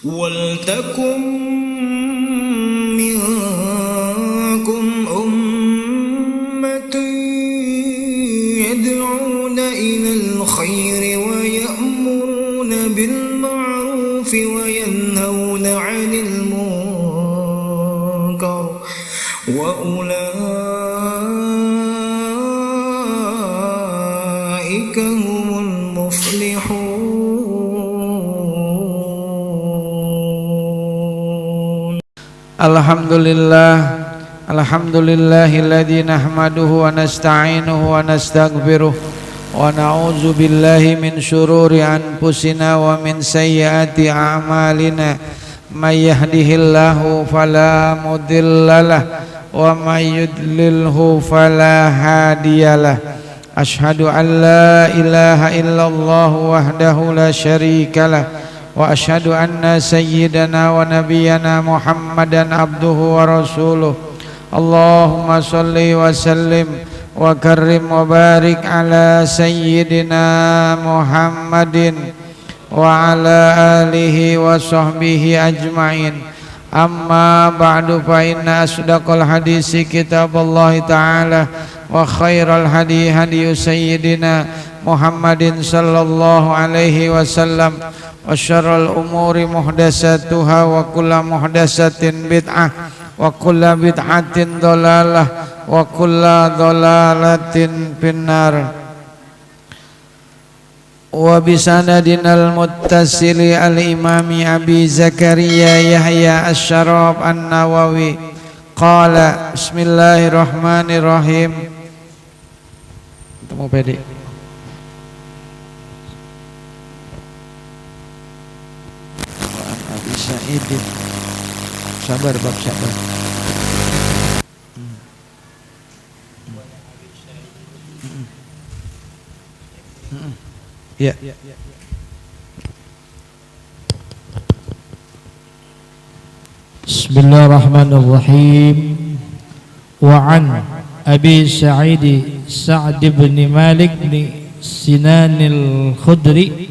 Waltakum minkum ummatun yad'una ilal khairi wa ya'muruna bil ma'rufi wa yanhauna 'anil munkar wa ulaika humul muflihun. Alhamdulillahilladzi nahmaduhu wa nasta'inuhu wa nastaghfiruh wa na'udzu billahi min syururi anfusina wa min sayyiati a'malina may yahdihillahu fala mudhillalah wa may yudlilhu fala hadiyalah. Asyhadu an la ilaha illallah wahdahu la syarikalah wa asyhadu anna sayyidana wa nabiyyana Muhammadan abduhu wa rasuluh. Allahumma salli wa sallim wa karrim wa barik ala sayyidina Muhammadin wa ala alihi wa sahbihi ajma'in. Amma ba'du, fa inna asdaqal hadisi kitaballahi ta'ala wa khairal hadi hadi sayyidina Muhammadin sallallahu alaihi wasallam wa syarrul umuri muhdatsatuha wa kullu muhdatsatin bid'ah wa kullu bid'atin dhalalah wa kullu dhalalatin finnar. Wa bisanadinal muttasili al-imami Abi Zakaria Yahya Asy-Syaraf An-Nawawi qala bismillahirrahmanirrahim. Temu pede. Abi Sa'id, sabar bab sabar. Ya. Bismillahirrahmanirrahim. Wa an Abi Sa'id Sa'd bin Malik bin Sinan al-Khudri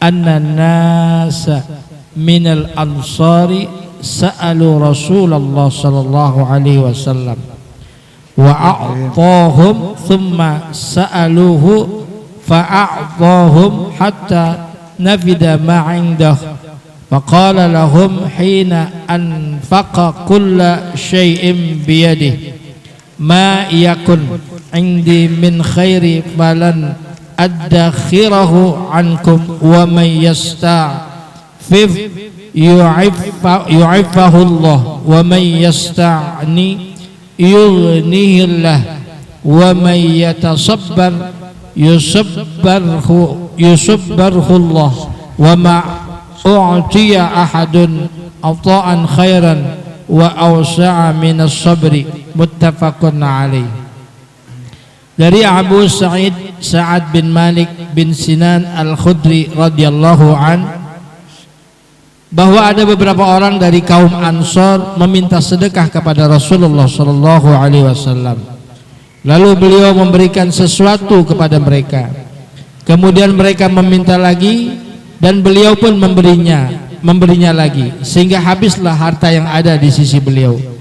anna an-nasa min al-ansari sa'alu Rasulullah sallallahu alaihi wasallam wa a'tahum thumma sa'aluhu fa'a'tahum hatta nafida ma 'indah faqala lahum hina anfaqa kulla shay'in biyadihi ma yakun 'indi min khairi falan addakhirahu 'ankum wa man yasta'fif yu'iffahu Allah wa man yasta'ni yughnihi Allah wa man yatasabbar yusabbarhu Allah wa ma u'tiya ahadun ata'an khairan wa awsa'a minas sabri. Muttafaqun alaih. Dari Abu Sa'id Sa'ad bin Malik bin Sinan Al-Khudri radhiyallahu an, bahwa ada beberapa orang dari kaum Ansor meminta sedekah kepada Rasulullah sallallahu alaihi wasallam. Lalu beliau memberikan sesuatu kepada mereka. Kemudian mereka meminta lagi dan beliau pun memberinya lagi, sehingga habislah harta yang ada di sisi beliau.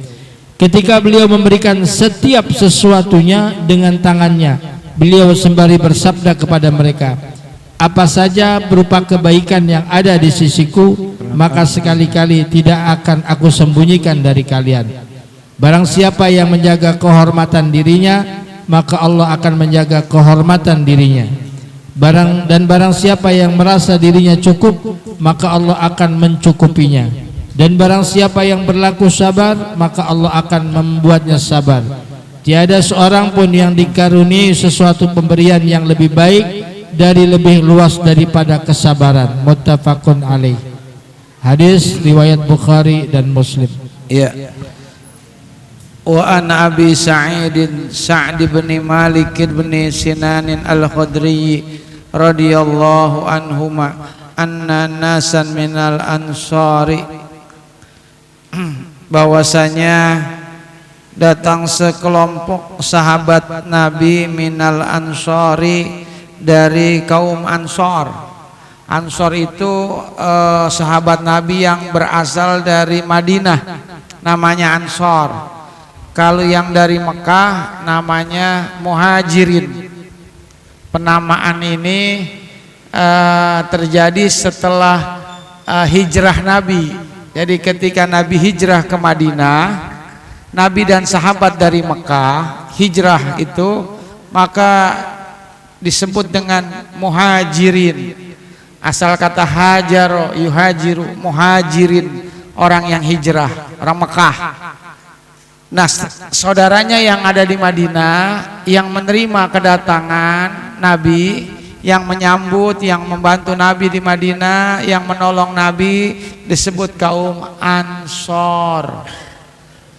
Ketika beliau memberikan setiap sesuatunya dengan tangannya, beliau sembari bersabda kepada mereka, apa saja berupa kebaikan yang ada di sisiku, maka sekali-kali tidak akan aku sembunyikan dari kalian. Barang siapa yang menjaga kehormatan dirinya, maka Allah akan menjaga kehormatan dirinya. Barang siapa yang merasa dirinya cukup, maka Allah akan mencukupinya. Dan barang siapa yang berlaku sabar, maka Allah akan membuatnya sabar. Tiada seorang pun yang dikaruniai sesuatu pemberian yang lebih baik dari lebih luas daripada kesabaran. Muttafaqun alaih. Hadis riwayat Bukhari dan Muslim. Ya. Wa an Abi Sa'id Sa'd bin Malik bin Sinan Al-Khudri radhiyallahu anhuma anna nasan minal ansari, bahwasanya datang sekelompok sahabat Nabi minal ansori, dari kaum Ansor. Ansor itu sahabat Nabi yang berasal dari Madinah, namanya Ansor. Kalau yang dari Mekah namanya Muhajirin. Penamaan ini terjadi setelah hijrah Nabi. Jadi ketika Nabi hijrah ke Madinah, Nabi dan sahabat dari Mekah hijrah itu, maka disebut dengan muhajirin. Asal kata hajaro yuhajiru, muhajirin, orang yang hijrah, orang Mekah. Nah, saudaranya yang ada di Madinah yang menerima kedatangan Nabi, yang menyambut, yang membantu Nabi di Madinah, yang menolong Nabi, disebut kaum Ansor.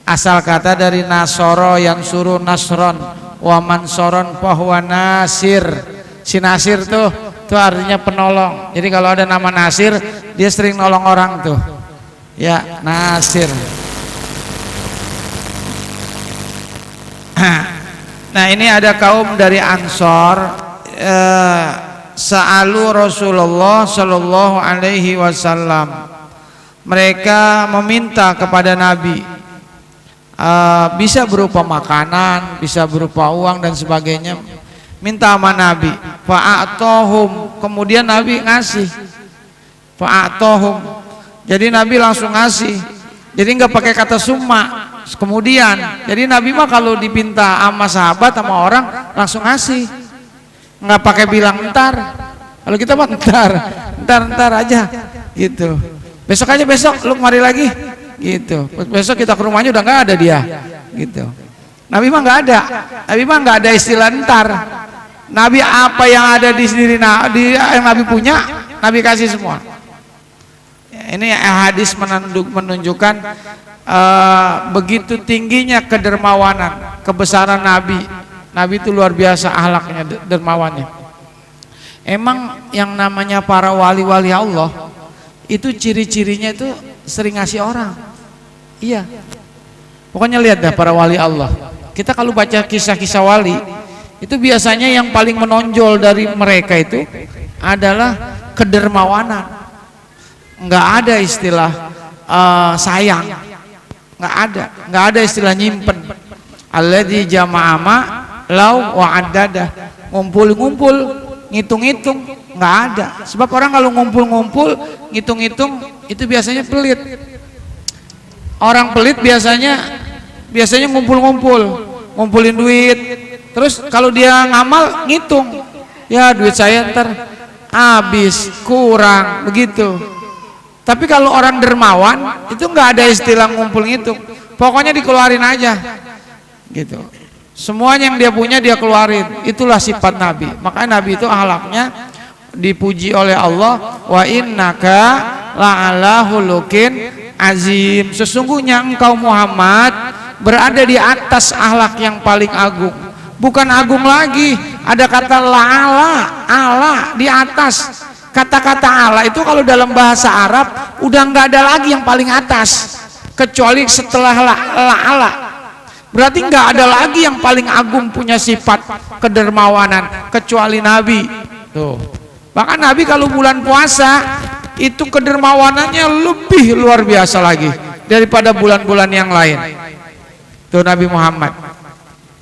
Asal kata dari nasoro yang suruh nasron, wa mansoron fahuwa nasir. Si Nasir tuh artinya penolong. Jadi kalau ada nama Nasir, dia sering nolong orang tuh. Ya, Nasir. Nah, ini ada kaum dari Ansor, sa'alu Rasulullah sallallahu alaihi wasallam. Mereka meminta kepada Nabi, bisa berupa makanan, bisa berupa uang dan sebagainya, minta sama Nabi. Fa'atohum, kemudian Nabi ngasih. Fa'atohum, jadi Nabi langsung ngasih, jadi nggak pakai kata summa. Kemudian, jadi Nabi mah kalau dipinta sama sahabat sama orang langsung ngasih, nggak pakai bilang ntar. Kalau kita mah ntar aja gitu. Besok aja, besok lu kemari lagi gitu. Besok kita ke rumahnya udah nggak ada dia gitu. Nabi mah nggak ada. Nabi mah nggak ada istilah ntar. Nabi apa yang ada di sendiri, yang Nabi punya, Nabi kasih semua. Ini hadis menunjukkan begitu tingginya kedermawanan, kebesaran Nabi. Nabi itu luar biasa akhlaknya, dermawannya. Emang yang namanya para wali-wali Allah itu ciri-cirinya itu sering ngasih orang. Iya. Pokoknya lihat dah para wali Allah. Kita kalau baca kisah-kisah wali, itu biasanya yang paling menonjol dari mereka itu adalah kedermawanan. Enggak ada istilah sayang. Enggak ada istilah nyimpen. Alladzi jama'ama lau wa'addada. Ngumpul-ngumpul, ngitung-ngitung, enggak ada. Sebab orang kalau ngumpul-ngumpul, ngitung-ngitung itu biasanya pelit. Orang pelit biasanya ngumpul-ngumpul, ngumpulin duit. Terus kalau dia ngamal ngitung, ya duit saya ntar habis, kurang, begitu. Tapi kalau orang dermawan itu nggak ada istilah ngumpul ngitung, pokoknya dikeluarin aja, gitu. Semuanya yang dia punya dia keluarin. Itulah sifat Nabi. Makanya Nabi itu akhlaknya dipuji oleh Allah. Wa innaka la'ala khuluqin azim. Sesungguhnya engkau Muhammad berada di atas akhlak yang paling agung. Bukan agung lagi, ada kata la'ala, Allah di atas. Kata-kata Allah itu kalau dalam bahasa Arab udah nggak ada lagi yang paling atas kecuali setelah la'ala. Berarti nggak ada lagi yang paling agung punya sifat kedermawanan kecuali Nabi. Tuh. Bahkan Nabi kalau bulan puasa itu kedermawanannya lebih luar biasa lagi daripada bulan-bulan yang lain. Tuh Nabi Muhammad.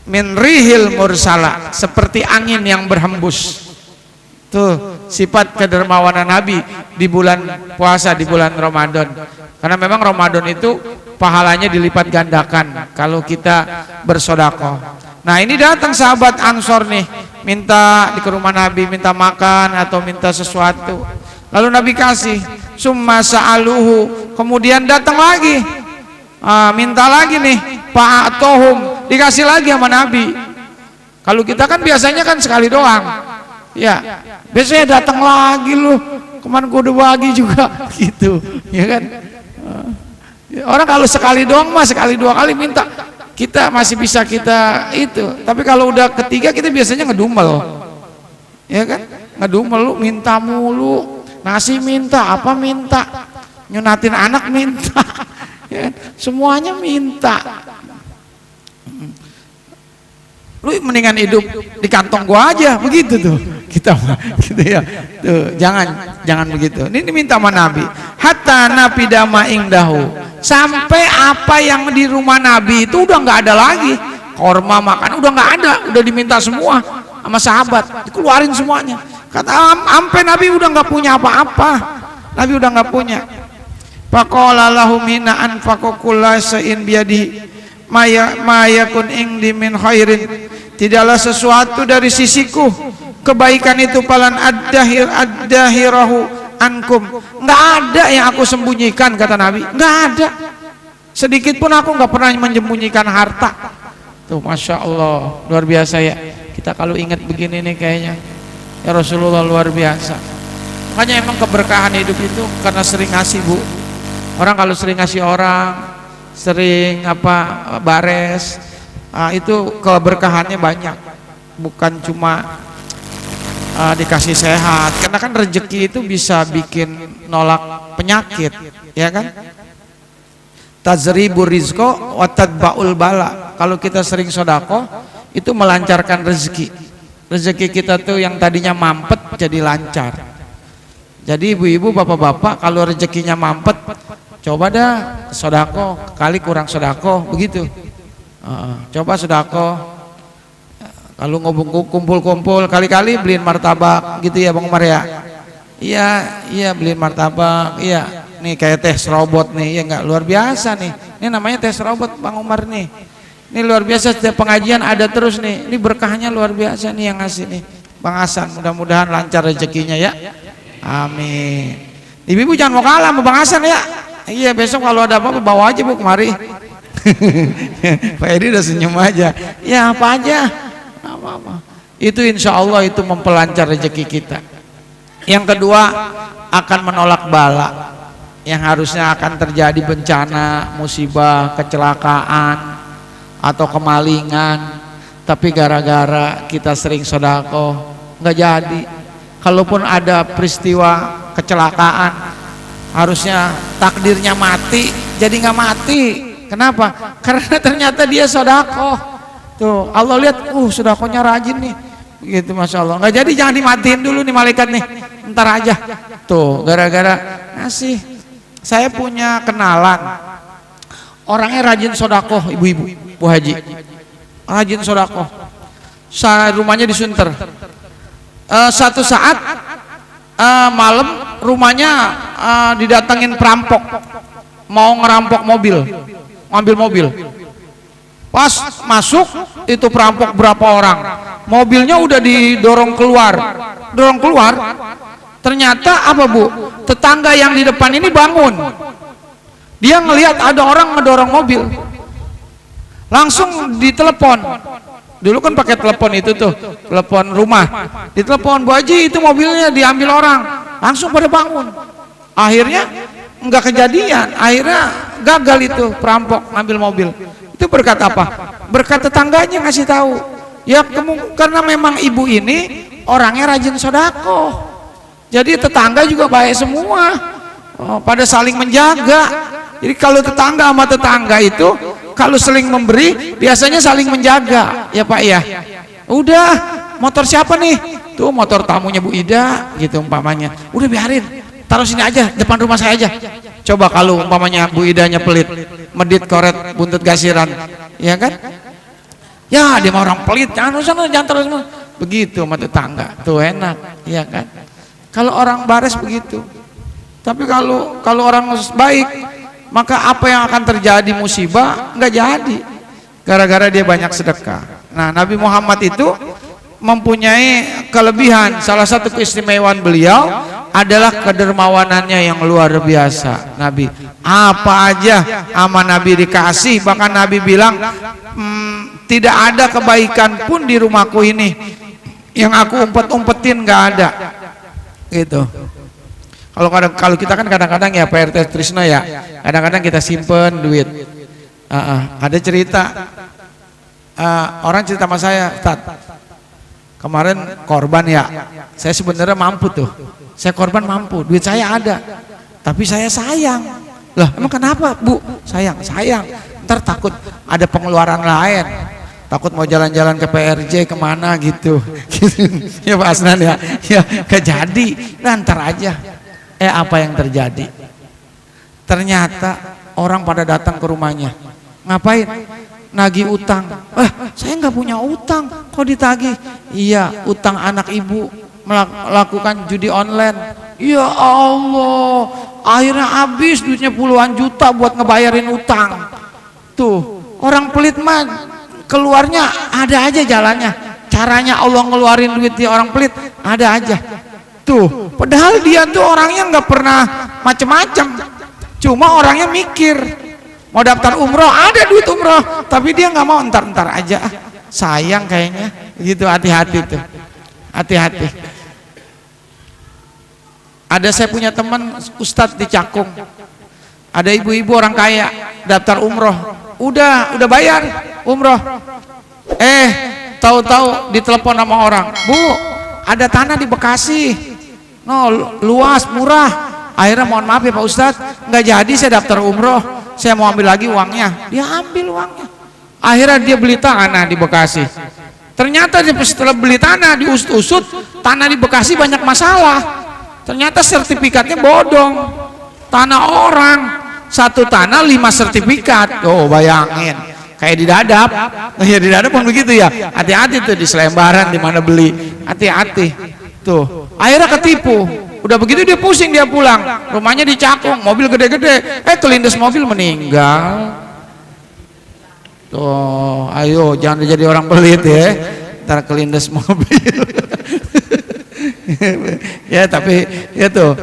Min rihil mursala, seperti angin yang berhembus. Tuh sifat kedermawanan Nabi di bulan puasa, di bulan Ramadan. Karena memang Ramadan itu pahalanya dilipat gandakan kalau kita bersedekah. Nah, ini datang sahabat Ansor nih, minta ke rumah Nabi, minta makan atau minta sesuatu. Lalu Nabi kasih. Summa sa'aluhu, kemudian datang lagi. Minta lagi nih, fa'atohum, dikasih lagi sama Nabi. Kalau kita kan biasanya kan sekali doang. Ya, biasanya datang lagi lu, kemarin gua udah bagi juga gitu, ya kan? Orang kalau sekali doang mah sekali dua kali minta, kita masih bisa kita itu. Tapi kalau udah ketiga kita biasanya ngedumel, ya kan? Ngedumel, lu minta mulu, nasi minta, apa minta, nyunatin anak minta, ya kan? Semuanya minta. Lu mendingan hidup di kantong gua aja, begitu tuh kita gitu ya. Tuh, jangan begitu. Ini diminta sama Nabi. Hatta nafidama ingdahu, sampai apa yang di rumah Nabi itu udah nggak ada lagi. Korma makan udah nggak ada, udah diminta semua sama sahabat, dikeluarin semuanya. Kata sampai Nabi udah nggak punya apa-apa. Nabi udah nggak punya. Faqala lahum hina anfaqa kullu shay'in biyadihi ma yakun indi min khairin. Tidaklah sesuatu dari sisiku kebaikan itu palan addahirahu ankum. Nggak ada yang aku sembunyikan, kata Nabi. Nggak ada. Sedikit pun aku nggak pernah menyembunyikan harta. Tuh, masya Allah, luar biasa ya. Kita kalau ingat begini nih kayaknya, ya Rasulullah luar biasa. Makanya emang keberkahan hidup itu karena sering ngasih, Bu. Orang kalau sering ngasih orang, sering bares, itu keberkahannya banyak. Bukan cuma dikasih sehat, karena kan rezeki itu bisa bikin nolak penyakit, ya kan? Tazribur rizqo wa tadba'ul bala. Kalau kita sering sedekah itu melancarkan rezeki. Rezeki kita tuh yang tadinya mampet jadi lancar. Jadi ibu-ibu, bapak-bapak, kalau rezekinya mampet, coba dah sedekah, kali kurang sedekah, begitu. Coba sedekah. Kalau kumpul-kumpul, kali-kali beliin martabak, gitu ya Bang Umar ya. Iya beliin martabak, iya. Nih kayak teh serobot nih, ya nggak, luar biasa nih. Ini namanya teh serobot Bang Umar nih. Ini luar biasa, setiap pengajian ada terus nih. Ini berkahnya luar biasa nih yang ngasih nih Bang Hasan. Mudah-mudahan lancar rezekinya ya. Amin. Ibu-ibu jangan mau kalah sama Bang Hasan ya. Iya, besok kalau ada apa-apa bawa aja Bu kemari. Pak Edi udah senyum aja. Ya apa aja. Apa-apa. Itu insya Allah itu mempelancar rezeki kita. Yang kedua, akan menolak bala yang harusnya akan terjadi bencana, musibah, kecelakaan atau kemalingan, tapi gara-gara kita sering sedekah nggak jadi. Kalaupun ada peristiwa kecelakaan, harusnya takdirnya mati, jadi nggak mati. Kenapa? Karena ternyata dia sedekah. Tuh, Allah lihat, sedekahnya rajin nih, gitu, masya Allah. Nggak jadi, jangan dimatiin dulu nih malaikat nih, ntar aja. Tuh, gara-gara ngasih. Saya punya kenalan, orangnya rajin sedekah, ibu-ibu, Bu Haji, rajin sedekah. Rumahnya di Sunter. Satu saat malam rumahnya didatengin perampok, mau ngerampok mobil, ngambil mobil. Pas masuk itu perampok berapa orang, mobilnya udah didorong keluar, ternyata apa Bu, tetangga yang di depan ini bangun, dia ngelihat ada orang ngedorong mobil, langsung ditelepon. Dulu kan pakai telepon itu tuh, telepon rumah, ditelepon, Bu Haji itu mobilnya diambil orang, langsung pada bangun. Akhirnya nggak kejadian, akhirnya gagal itu perampok ngambil mobil. Itu berkat apa? Berkat tetangganya ngasih tahu. Ya karena memang ibu ini orangnya rajin sedekah, jadi tetangga juga baik semua, pada saling menjaga. Jadi kalau tetangga sama tetangga itu kalau saling memberi biasanya saling menjaga, ya Pak ya. Udah, motor siapa nih? Tuh motor tamunya Bu Ida, gitu umpamanya. Udah biarin, taruh sini aja, depan rumah saya aja. Coba kalau umpamanya Bu Idanya pelit, medit koret buntut gasiran, ya kan? Ya dia mau orang pelit, jangan terus. Begitu sama tetangga, tuh enak, ya kan? Kalau orang bares begitu. Tapi kalau orang baik, maka apa yang akan terjadi musibah nggak jadi, gara-gara dia banyak sedekah. Nah, Nabi Muhammad itu mempunyai kelebihan. Salah satu keistimewaan beliau adalah kedermawanannya yang luar biasa. Nabi apa aja sama Nabi dikasih, bahkan Nabi bilang tidak ada kebaikan pun di rumahku ini yang aku umpet-umpetin, nggak ada gitu. Kalau kita kan kadang-kadang ya Pak RT Trisno ya, kadang-kadang kita simpen duit. Ada cerita, orang cerita sama saya, Ustaz, kemarin korban ya, saya sebenarnya mampu tuh, saya korban mampu, duit saya ada, tapi saya sayang. Lah emang kenapa Bu? Sayang, ntar takut ada pengeluaran lain, takut mau jalan-jalan ke PRJ kemana gitu, ya Pak Asnan ya, kejadi, ntar aja. Apa yang terjadi? Ternyata orang pada datang ke rumahnya, ngapain? Nagih utang. Saya nggak punya utang, kok ditagih? Iya, utang anak ibu melakukan judi online. Ya Allah, akhirnya habis duitnya puluhan juta buat ngebayarin utang. Tuh, orang pelit mah keluarnya ada aja jalannya, caranya Allah ngeluarin duit di orang pelit ada aja. Tuh, padahal dia tuh orangnya nggak pernah macem-macem, cuma orangnya mikir mau daftar umroh, ada duit umroh, tapi dia nggak mau, ntar aja, sayang kayaknya, gitu. Hati-hati tuh, hati-hati. Ada saya punya teman ustadz di Cakung, ada ibu-ibu orang kaya daftar umroh, udah bayar umroh, tahu-tahu ditelepon sama orang, Bu, ada tanah di Bekasi, luas, murah. Akhirnya mohon maaf ya Pak Ustadz, nggak jadi saya daftar umroh, saya mau ambil lagi uangnya. Dia ambil uangnya. Akhirnya dia beli tanah di Bekasi. Ternyata setelah beli tanah diusut-usut, tanah di Bekasi banyak masalah. Ternyata sertifikatnya bodong. Tanah orang, satu tanah 5 sertifikat. Oh bayangin, kayak di Dadap. Ya di Dadap pun begitu ya. Hati-hati tuh di Selembaran di mana beli. Hati-hati. Tuh, akhirnya ketipu. Udah begitu dia pusing, dia pulang. Rumahnya di Cakung, mobil gede-gede. Kelindes mobil meninggal. Tuh, ayo jangan jadi orang pelit ya. Ntar kelindes mobil. Ya tapi ya tuh,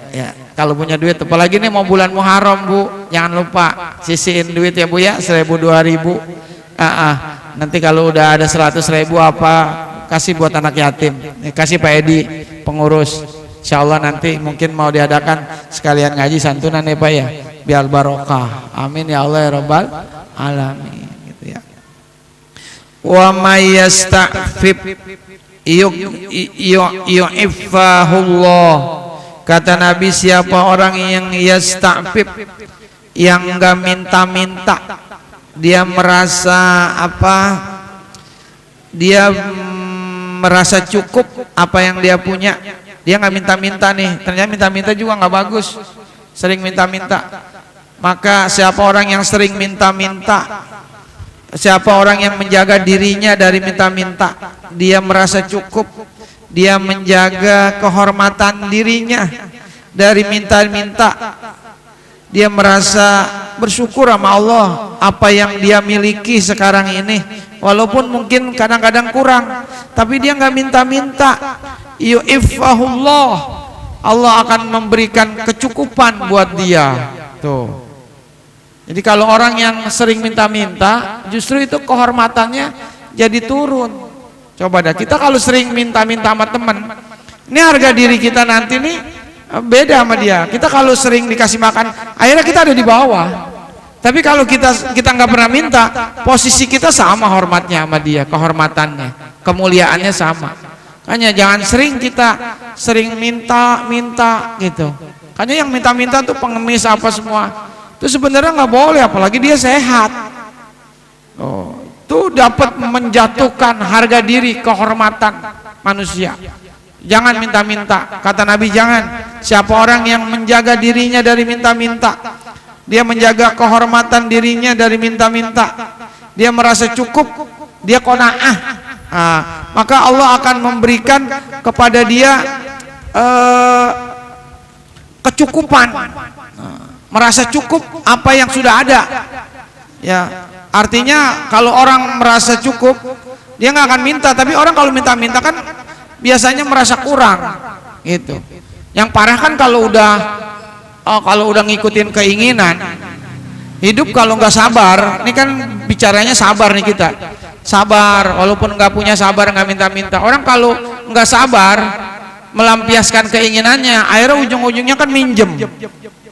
ya kalau punya duit, apalagi nih mau bulan Muharram Bu, jangan lupa sisihin duit ya Bu ya, 1.000 2.000. Nanti kalau udah ada 100.000 apa kasih buat anak yatim, kasih Pak Edi pengurus. Insya Allah nanti mungkin mau diadakan sekalian ngaji santunan ya Pak ya, biar barokah. Amin ya Allah ya Rabbal alamin, gitu ya. Wa may yasta'fif yu'iffahullah. Kata Nabi, siapa orang yang yasta'fif, yang enggak minta-minta, dia merasa apa? Dia merasa cukup apa yang dia punya. Dia nggak minta-minta nih, ternyata minta-minta juga nggak bagus, sering minta-minta. Maka siapa orang yang sering minta-minta, siapa orang yang menjaga dirinya dari minta-minta, dia merasa cukup, dia menjaga kehormatan dirinya dari minta-minta, dia merasa bersyukur sama Allah apa yang dia miliki sekarang ini, walaupun mungkin kadang-kadang kurang, tapi dia nggak minta-minta. Yu'iffahullah, Allah akan memberikan kecukupan buat dia. Tuh. Jadi kalau orang yang sering minta-minta, justru itu kehormatannya jadi turun. Coba dah, kita kalau sering minta-minta sama teman, ini harga diri kita nanti nih beda sama dia. Kita kalau sering dikasih makan, akhirnya kita ada di bawah. Tapi kalau kita nggak pernah minta, posisi kita sama hormatnya sama dia, kehormatannya, kemuliaannya sama. Hanya jangan sering kita sering minta-minta gitu. Hanya yang minta-minta tuh pengemis apa semua. Itu sebenarnya nggak boleh, apalagi dia sehat. Tuh dapat menjatuhkan harga diri, kehormatan manusia. Jangan minta-minta. Kata Nabi, jangan. Siapa orang yang menjaga dirinya dari minta-minta, dia menjaga kehormatan dirinya dari minta-minta, dia merasa cukup, dia qanaah. Maka Allah akan memberikan kepada dia kecukupan, merasa cukup apa yang sudah ada. Ya, artinya kalau orang merasa cukup, dia nggak akan minta. Tapi orang kalau minta-minta kan biasanya merasa kurang, gitu. Yang parah kan kalau udah ngikutin keinginan, hidup kalau nggak sabar. Ini kan bicaranya sabar nih kita. Sabar, walaupun nggak punya sabar, nggak minta-minta. Orang kalau nggak sabar melampiaskan keinginannya, akhirnya ujung-ujungnya kan minjem.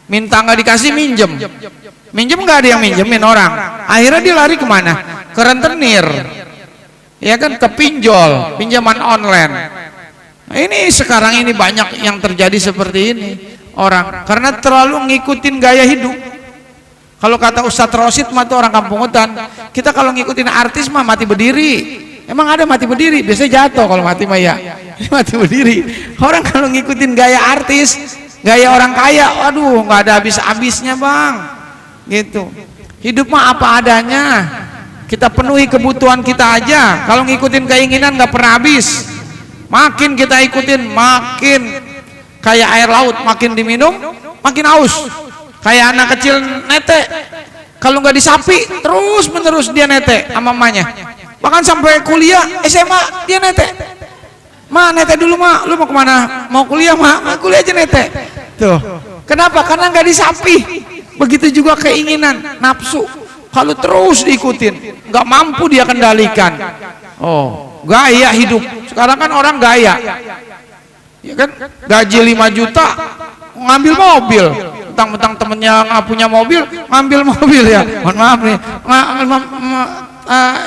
Minta nggak dikasih, minjem. Minjem nggak ada yang minjemin orang. Akhirnya dia lari kemana? Ke rentenir. Ya kan, ke pinjol, pinjaman online. Nah, ini sekarang ini banyak yang terjadi seperti ini orang, karena terlalu ngikutin gaya hidup. Kalau kata Ustadz Rosid mah tuh orang kampung hutan, kita kalau ngikutin artis mah mati berdiri. Emang ada mati berdiri? Biasanya jatuh kalau mati mah ya. Mati berdiri. Orang kalau ngikutin gaya artis, gaya orang kaya, waduh nggak ada habis-habisnya bang. Gitu. Hidup mah apa adanya. Kita penuhi kebutuhan kita aja. Kalau ngikutin keinginan nggak pernah habis. Makin kita ikutin, makin kayak air laut, makin diminum, makin haus. Kayak anak kecil nete, kalau nggak disapi terus menerus dia nete sama mamanya. Bahkan sampai kuliah SMA dia nete. Ma nete dulu ma, lu mau kemana? Mau kuliah ma, kuliah aja nete. Tuh, kenapa? Karena nggak disapi. Begitu juga keinginan, nafsu. Kalau terus diikutin, nggak mampu dia kendalikan. Oh, gaya hidup. Sekarang kan orang gaya, ya kan? Gaji 5 juta, ngambil mobil. Mentang-mentang temennya nggak punya mobil, ngambil mobil ya. Mohon maaf nih,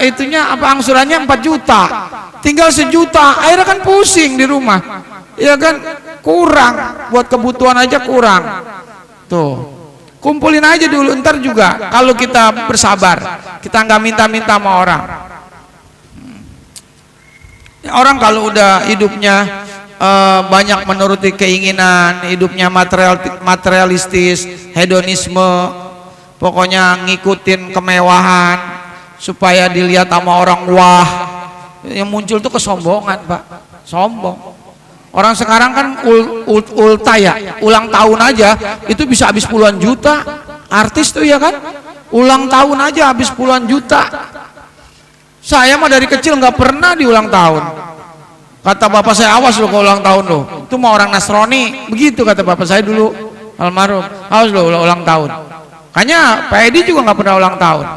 itunya apa angsurannya 4 juta, tinggal 1 juta, akhirnya kan pusing di rumah, ya kan? Kurang buat kebutuhan aja kurang. Tuh, kumpulin aja dulu, ntar juga kalau kita bersabar, kita nggak minta-minta sama orang. Orang kalau udah hidupnya banyak menuruti keinginan, hidupnya materialistis, hedonisme, pokoknya ngikutin kemewahan supaya dilihat sama orang, wah, yang muncul tuh kesombongan pak, sombong. Orang sekarang kan ulta ya, ulang tahun aja itu bisa habis puluhan juta, artis tuh ya kan, ulang tahun aja habis puluhan juta. Saya mah dari kecil nggak pernah diulang tahun. Kata bapak saya, awas lo kalau ulang tahun lo, itu mah orang Nasrani, begitu kata bapak saya dulu, almarhum, awas lo ulang tahun. Kayaknya Pak Edi juga nggak pernah ulang tahun.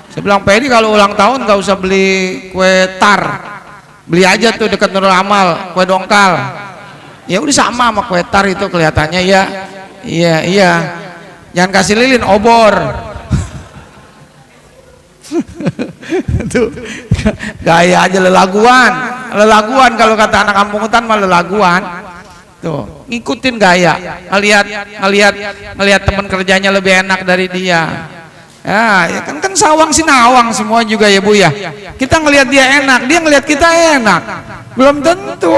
Saya bilang, Pak Edi kalau ulang tahun nggak usah beli kue tar, beli aja tuh dekat Nurul Amal, kue dongkal. Ya udah sama kue tar itu kelihatannya ya, iya, jangan kasih lilin, obor. Tuh, gaya aja lelaguan kalau kata anak kampung hutan mah lelaguan. Tuh, ngikutin gaya, ngelihat teman kerjanya lebih enak dari dia. Ya kan sawang sinawang semua juga ya Bu ya. Kita ngelihat dia enak, dia ngelihat kita enak. Belum tentu.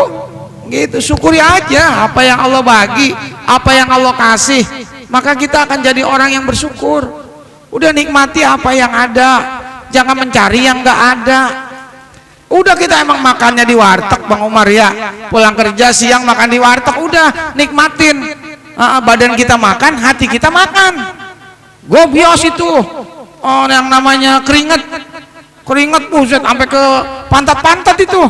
Gitu, syukuri aja apa yang Allah bagi, apa yang Allah kasih. Maka kita akan jadi orang yang bersyukur. Udah nikmati apa yang ada. Jangan mencari yang nggak ada. Udah kita emang makannya di warteg Bang Umar ya, pulang kerja siang makan di warteg, udah nikmatin. Badan kita makan, hati kita makan. Gobios itu, yang namanya keringet buset sampai ke pantat itu.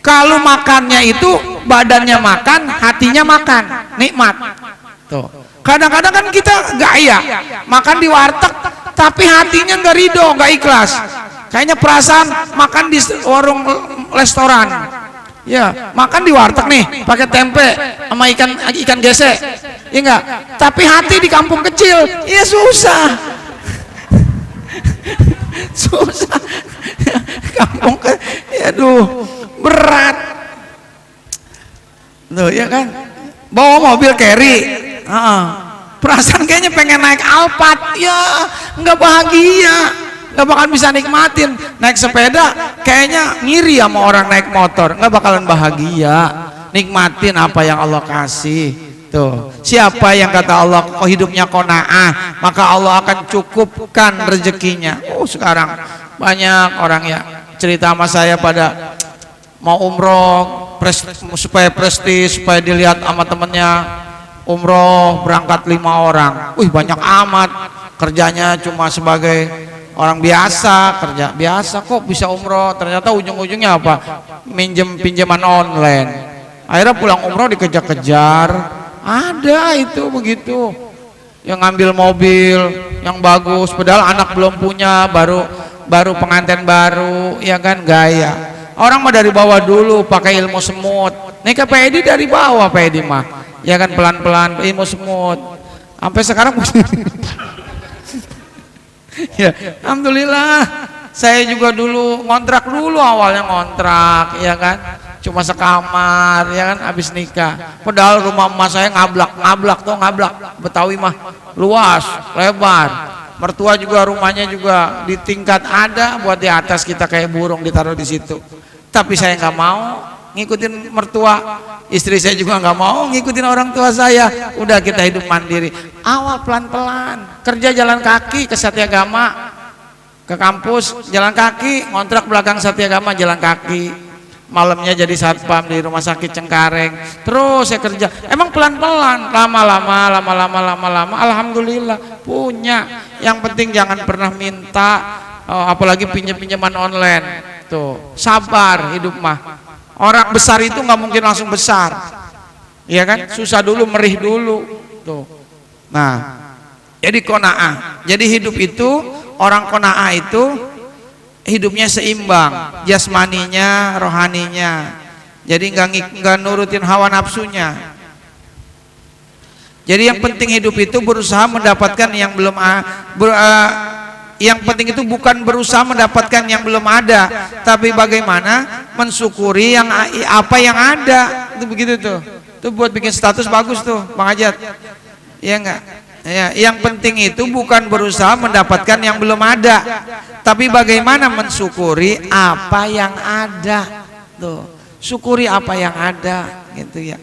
Kalau makannya itu badannya makan, hatinya makan, nikmat. Tuh. Kadang-kadang kan kita gaya makan di warteg tapi hatinya nggak ridho, nggak ikhlas. Kayaknya perasaan makan di warung restoran, ya makan di warteg nih pakai tempe sama ikan gesek, ya enggak. Tapi hati di kampung kecil, ya susah. Susah. Kampung, aduh berat. Tuh ya kan, bawa mobil carry. Perasaan kayaknya pengen naik Alphard, ya nggak bahagia, nggak bakal bisa nikmatin. Naik sepeda kayaknya ngiri sama orang naik motor, nggak bakalan bahagia nikmatin apa yang Allah kasih. Tuh, siapa yang kata Allah hidupnya qanaah, maka Allah akan cukupkan rezekinya. Sekarang banyak orang ya cerita sama saya pada mau umroh supaya prestis, supaya dilihat sama temennya. Umroh berangkat 5 orang, banyak amat, kerjanya cuma sebagai orang biasa, kerja biasa kok bisa umroh, ternyata ujung-ujungnya apa? Pinjaman online. Akhirnya pulang umroh dikejar-kejar, ada itu begitu, yang ngambil mobil yang bagus, padahal anak belum punya, baru pengantin baru, ya kan, gaya. Orang mah dari bawah dulu pakai ilmu semut, nih ke Edi dari bawah Edi mah. Ya kan pelan-pelan ilmu semut sampai sekarang. Ya alhamdulillah, saya juga dulu ngontrak dulu, awalnya ngontrak ya kan, cuma sekamar ya kan, habis nikah. Padahal rumah emak saya ngablak tuh, ngablak Betawi mah luas lebar. Mertua juga rumahnya juga di tingkat ada, buat di atas kita kayak burung ditaruh di situ. Tapi saya nggak mau ngikutin mertua, istri saya juga nggak mau ngikutin orang tua saya. Udah kita hidup mandiri. Awal pelan-pelan, kerja jalan kaki ke Satyagama, ke kampus jalan kaki, ngontrak belakang Satyagama jalan kaki. Malamnya jadi satpam di rumah sakit Cengkareng. Terus saya kerja. Emang pelan-pelan, lama-lama, alhamdulillah punya. Yang penting jangan pernah minta, apalagi pinjam-pinjaman online. Tuh, sabar hidup mah. Orang besar itu nggak mungkin langsung besar. Iya kan? Susah dulu, merih dulu. Tuh. Nah, jadi qanaah. Jadi hidup itu, orang qanaah itu hidupnya seimbang, jasmaninya, rohaninya. Jadi nggak nurutin hawa nafsunya. Jadi yang penting hidup itu berusaha mendapatkan yang belum yang penting itu bukan berusaha mendapatkan yang belum ada, tapi bagaimana mensyukuri yang apa yang ada. Itu begitu tuh. Itu buat bikin status bagus tuh, Bang Ajat. Iya enggak? Ya, yang penting itu bukan berusaha mendapatkan yang belum ada, tapi bagaimana mensyukuri apa yang ada. Tuh, syukuri apa yang ada, gitu ya.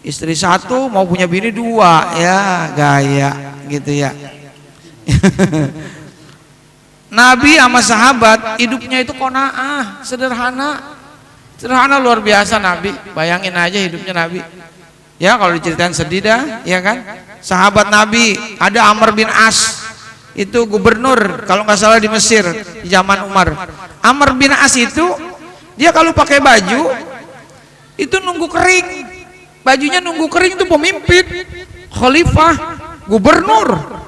Istri satu mau punya bini dua, ya gaya, gitu ya. Nabi sama sahabat hidupnya itu qanaah, sederhana, sederhana luar biasa Nabi. Bayangin aja hidupnya Nabi. Ya kalau diceritain sedih dah, ya kan? Sahabat Nabi ada Amr bin As, itu gubernur kalau nggak salah di Mesir di zaman Umar. Amr bin As itu dia kalau pakai baju itu nunggu kering, bajunya nunggu kering. Itu pemimpin, khalifah, gubernur.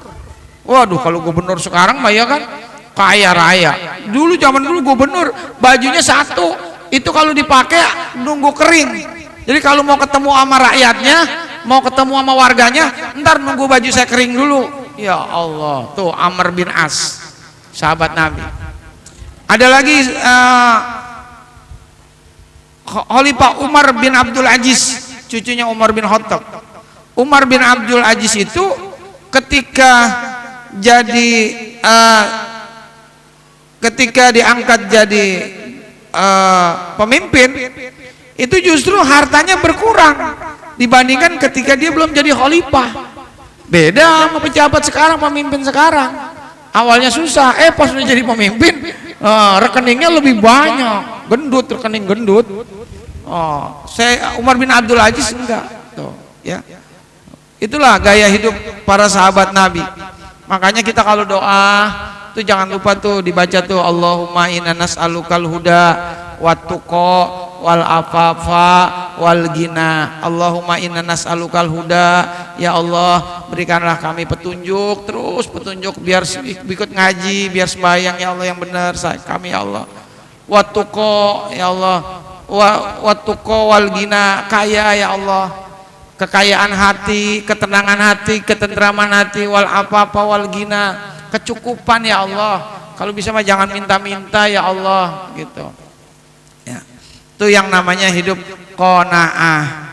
Waduh, kalau gubernur sekarang mah ya kan kaya raya. Dulu zaman dulu gubernur bajunya satu, itu kalau dipakai nunggu kering. Jadi kalau mau ketemu sama rakyatnya, mau ketemu sama warganya, ntar nunggu baju saya kering dulu. Ya Allah, tuh Amr bin As, sahabat Nabi. Ada lagi Khalifah Umar bin Abdul Aziz, cucunya Umar bin Khattab. Umar bin Abdul Aziz itu ketika jadi ketika diangkat jadi pemimpin, itu justru hartanya berkurang dibandingkan ketika dia belum jadi khalifah. Beda sama pejabat sekarang, pemimpin sekarang. Awalnya susah, pas udah jadi pemimpin, rekeningnya lebih banyak, gendut, rekening gendut. Saya Umar bin Abdul Aziz enggak, tuh, ya. Itulah gaya hidup para sahabat Nabi. Makanya kita kalau doa tuh jangan lupa tuh dibaca tuh, Allahumma inna nas'alukal huda wattuqa wal afafa wal gina. Allahumma inna nas'alukal huda, ya Allah berikanlah kami petunjuk, terus petunjuk, biar ikut ngaji, biar sembahyang ya Allah yang benar kami ya Allah. Wattuqa ya Allah, wattuqa wal gina, kaya ya Allah, kekayaan hati, ketenangan hati, ketentraman hati, wal afafa wal gina, kecukupan ya Allah. Kalau bisa mah jangan minta-minta ya Allah, gitu. Ya. Itu yang namanya hidup qanaah.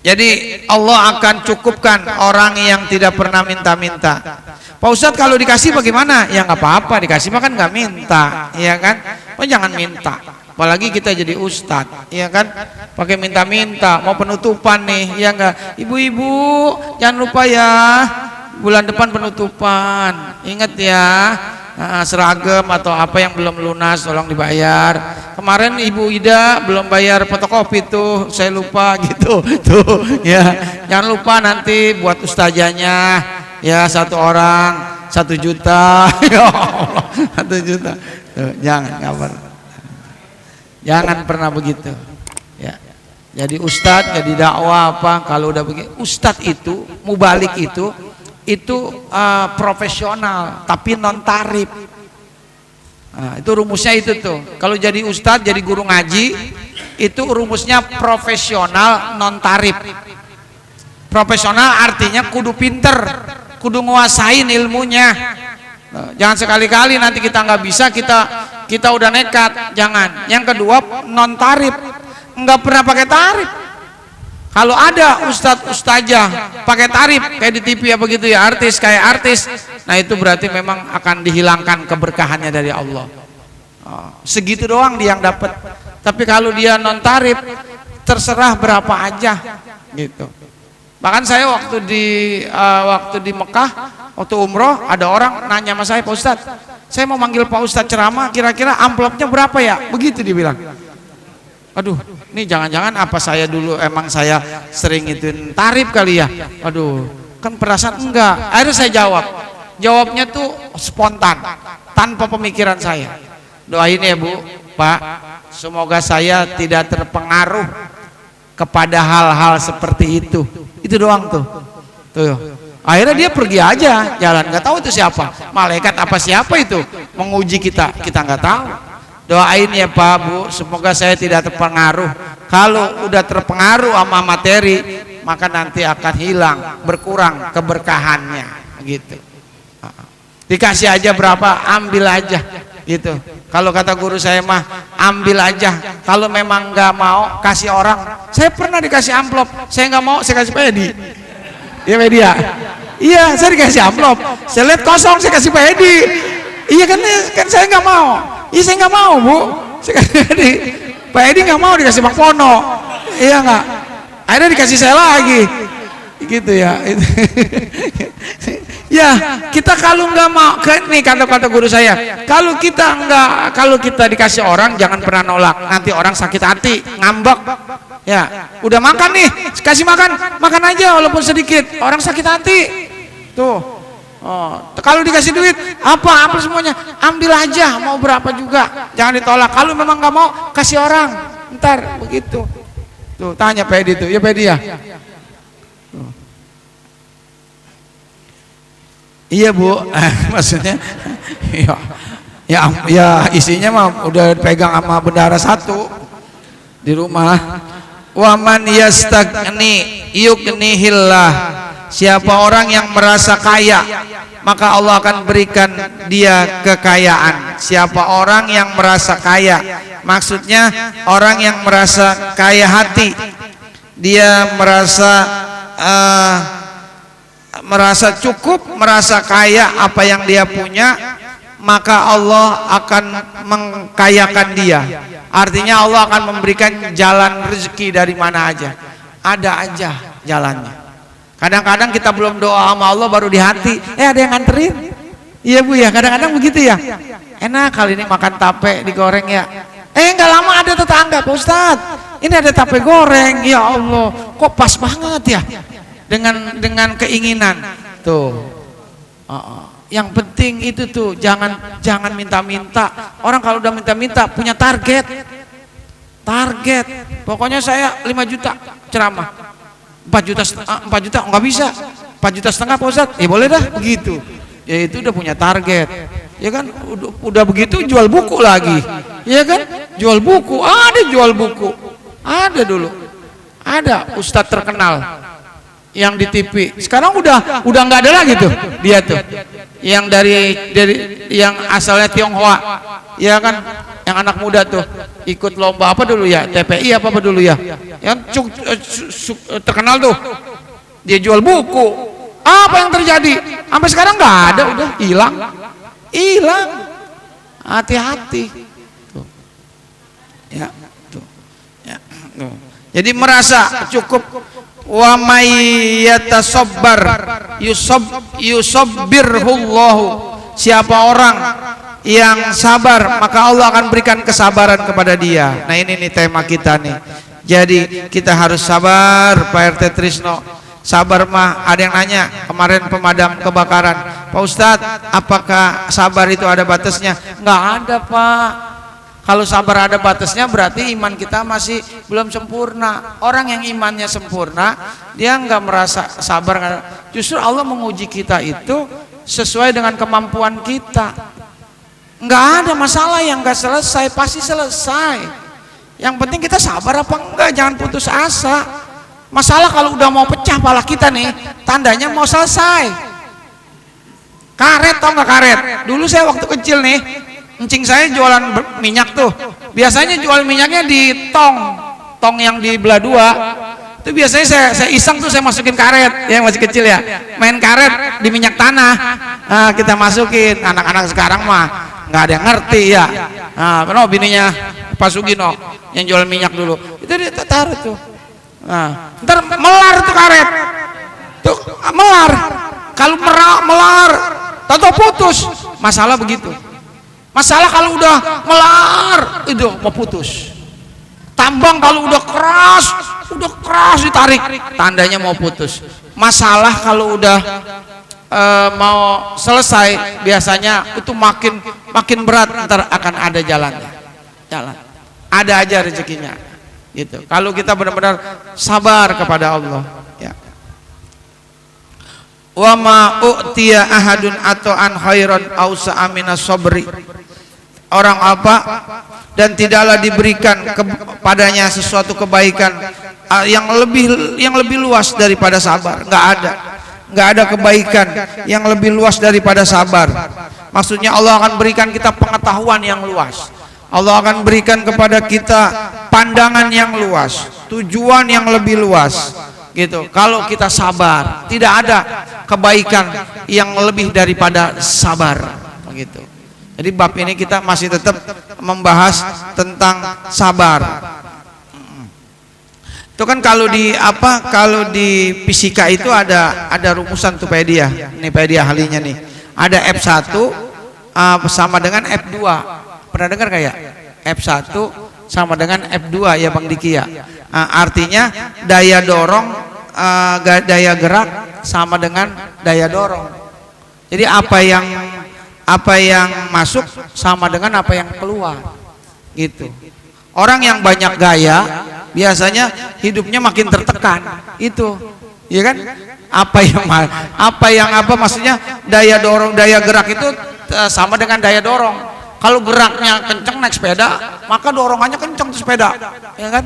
Jadi Allah akan cukupkan orang yang tidak pernah minta-minta. Pak Ustadz kalau dikasih bagaimana? Ya nggak apa-apa, dikasih mah kan nggak minta, ya kan? Oh jangan minta. Apalagi kita jadi ustadz, ya kan? Pakai minta-minta, mau penutupan nih, ya enggak? Ibu-ibu jangan lupa ya, bulan depan penutupan. Ingat ya, seragam atau apa yang belum lunas tolong dibayar. Kemarin Ibu Ida belum bayar fotokopi tuh, saya lupa gitu. Tuh, ya. Jangan lupa nanti buat ustazahnya, ya 1 orang 1 juta. Ya Allah, 1 juta. Tuh, jangan kabar. Jangan pernah begitu. Ya. Jadi ustadz, jadi dakwah apa, kalau udah begitu, ustadz itu, mubalik itu profesional tapi non tarif. Itu rumusnya itu tuh. Kalau jadi ustadz, jadi guru ngaji, itu rumusnya profesional non tarif. Profesional artinya kudu pinter, kudu nguasain ilmunya. Jangan sekali-kali nanti kita nggak bisa, kita kita udah nekat, jangan. Yang kedua, non tarif, nggak pernah pakai tarif. Kalau ada ustadz ustazah pakai tarif kayak di TV apa gitu ya, artis kayak artis, nah itu berarti memang akan dihilangkan keberkahannya dari Allah. Segitu doang dia yang dapat. Tapi kalau dia non tarif, terserah berapa aja gitu. Bahkan saya waktu di Mekah, waktu umroh, ada orang nanya sama saya, Pak Ustadz, saya mau manggil Pak Ustadz ceramah, kira-kira amplopnya berapa ya? Begitu dia bilang. Aduh, ini jangan-jangan apa saya dulu emang saya sering ituin tarif kali ya? Aduh, kan perasaan enggak. Akhirnya saya jawabnya tuh spontan, tanpa pemikiran saya. Doain ya Bu, Pak, semoga saya tidak terpengaruh kepada hal-hal seperti itu. Itu doang tuh. Akhirnya dia pergi aja jalan, nggak tahu itu siapa, malaikat apa siapa itu menguji kita nggak tahu. Doain ya Pak, Bu, semoga saya tidak terpengaruh. Kalau udah terpengaruh sama materi, maka nanti akan hilang, berkurang keberkahannya gitu. Dikasih aja berapa, ambil aja gitu. Kalau kata guru saya mah, ambil aja. Kalau memang nggak mau, kasih orang. Saya pernah dikasih amplop, saya nggak mau, saya kasih pedi. Iya media. Iya, saya dikasih amplop, saya lihat kosong, saya kasih pedi. Iya kan saya nggak mau. Iya saya nggak mau Bu, saya kasih pedi. Pak Edi nggak mau dikasih Bang Pono. Iya nggak? Akhirnya dikasih saya lagi. Gitu ya. Ya, kita kalau nggak mau, nih kata guru saya, kalau kita dikasih orang jangan pernah nolak, nanti orang sakit hati, ngambek. Ya, udah makan nih, kasih makan aja walaupun sedikit, orang sakit hati. Tuh. Oh, kalau dikasih duit, apa semuanya, ambil aja, mau berapa juga, jangan ditolak. Kalau memang nggak mau, kasih orang, ntar begitu. Tuh, tanya Pedi tuh, ya Pedi ya. Iya Bu, maksudnya ya isinya mah udah pegang sama bendara satu di rumah. Waman yastagni yughnihillah. Siapa orang yang merasa kaya, maka Allah akan berikan dia kekayaan. Siapa orang yang merasa kaya, maksudnya orang yang merasa kaya hati, dia merasa cukup, merasa kaya apa yang dia punya, maka Allah akan mengkayakan dia. Artinya Allah akan memberikan jalan rezeki dari mana aja, ada aja jalannya. Kadang-kadang kita belum doa sama Allah baru di hati, ada yang nganterin. Iya Bu ya, kadang-kadang begitu ya. Enak kali ini makan tape digoreng ya. Nggak lama ada tetangga, Pak Ustadz, ini ada tape goreng. Ya Allah, kok pas banget ya dengan keinginan tuh. Yang penting itu tuh, jangan minta-minta. Orang kalau udah minta-minta punya target. Pokoknya saya 5 juta ceramah. 4 juta nggak bisa, 4,5 juta Pak Ustadz, ya boleh dah begitu. Ya itu udah punya target, ya kan. Udah begitu jual buku lagi, ya kan. Jual buku, ada dulu, ada ustadz terkenal yang di TV. Sekarang udah nggak ada lagi tuh dia tuh, yang dari yang asalnya Tionghoa, ya kan. Yang anak muda tuh ikut lomba apa dulu ya, TPI apa dulu ya, yang terkenal tuh, dia jual buku. Apa yang terjadi? Sampai sekarang nggak ada, udah hilang. Hati-hati. Tuh. Ya, tuh. Ya, tuh. Jadi merasa cukup. Wa may yatasabbar yusabbirhullahu. Siapa orang yang sabar, maka Allah akan berikan kesabaran kepada dia. Nah ini nih tema kita nih. Jadi kita harus sabar, Pak RT Trisno. Sabar mah, ada yang nanya kemarin pemadam kebakaran, Pak Ustadz, apakah sabar itu ada batasnya? Nggak ada Pak. Kalau sabar ada batasnya berarti iman kita masih belum sempurna. Orang yang imannya sempurna, dia nggak merasa sabar. Justru Allah menguji kita itu sesuai dengan kemampuan kita. Nggak ada masalah yang nggak selesai, pasti selesai. Yang penting kita sabar apa enggak, jangan putus asa. Masalah kalau udah mau pecah pala kita nih, tandanya mau selesai. Karet, tau nggak karet? Dulu saya waktu kecil nih, Encing saya jualan minyak tuh. Biasanya jual minyaknya di tong yang di belah dua. Itu biasanya saya iseng tuh, saya masukin karet, ya masih kecil ya, main karet di minyak tanah. Nah, kita masukin. Anak-anak sekarang mah nggak ada yang ngerti ya. Nah, pernah bininya Pak Sugino yang jual minyak dulu, itu dia taruh tuh. Nah, ntar melar tuh karet, tuh melar. Kalau melar, tahu putus. Masalah begitu. Masalah kalau udah melar itu mau putus. Tambang kalau udah keras ditarik, tandanya mau putus. Masalah kalau udah mau selesai, biasanya itu makin berat, ntar akan ada jalan. Ada aja rezekinya. Gitu. Kalau kita benar-benar sabar kepada Allah. Ya. Wa ma u'tiya ahadun ata'an khairan ausa'a minas sabri. Orang apa dan tidaklah diberikan kepadanya sesuatu kebaikan yang lebih luas daripada sabar. Nggak ada kebaikan yang lebih luas daripada sabar. Maksudnya Allah akan berikan kita pengetahuan yang luas. Allah akan berikan kepada kita pandangan yang luas, tujuan yang lebih luas. Gitu. Kalau kita sabar, tidak ada kebaikan yang lebih daripada sabar. Begitu. Jadi bab ini kita masih tetap membahas tentang sabar. Itu kan kalau di fisika itu ada rumusan tuh pedia. Ini pedia ahlinya nih. Ada F1 sama dengan F2. Pernah dengar kayak F1 sama dengan F2 ya Bang Diki ya. Artinya daya dorong, daya gerak sama dengan daya dorong. Jadi apa yang masuk sama dengan apa yang keluar, gitu. Orang yang banyak gaya biasanya hidupnya makin tertekan, itu, ya kan? Maksudnya daya dorong, daya gerak itu sama dengan daya dorong. Kalau geraknya kencang naik sepeda, maka dorongannya kencang tuh sepeda, ya kan?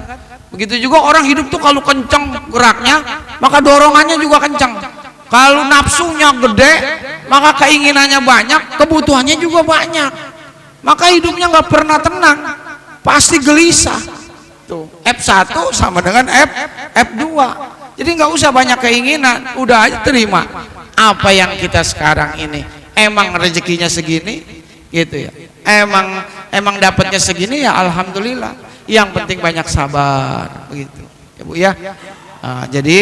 Begitu juga orang hidup tuh kalau kencang geraknya, maka dorongannya juga kencang. Kalau nafsunya gede, maka keinginannya banyak, kebutuhannya juga banyak. Maka hidupnya nggak pernah tenang, pasti gelisah. Tuh, F1 sama dengan F2. Jadi nggak usah banyak keinginan, udah aja terima. Apa yang kita sekarang ini, emang rezekinya segini, gitu ya. Emang dapatnya segini ya alhamdulillah. Yang penting banyak sabar, begitu. Ya Bu ya. Jadi